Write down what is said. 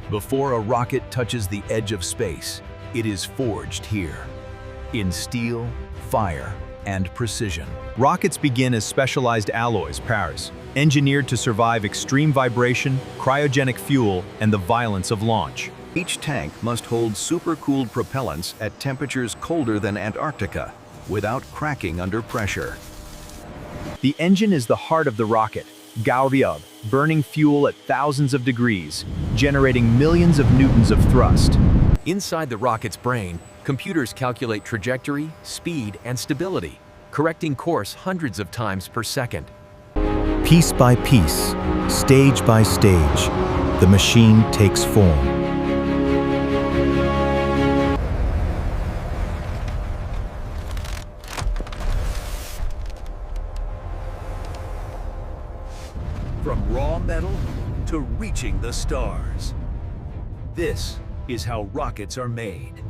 Before a rocket touches the edge of space, it is forged here, in steel, fire, and precision. Rockets begin as specialized alloys, pairs, engineered to survive extreme vibration, cryogenic fuel, and the violence of launch. Each tank must hold supercooled propellants at temperatures colder than Antarctica, without cracking under pressure. The engine is the heart of the rocket, Gauviab, burning fuel at thousands of degrees, generating millions of newtons of thrust. Inside the rocket's brain, computers calculate trajectory, speed, and stability, correcting course hundreds of times per second. Piece by piece, stage by stage, the machine takes form. From raw metal to reaching the stars. This is how rockets are made.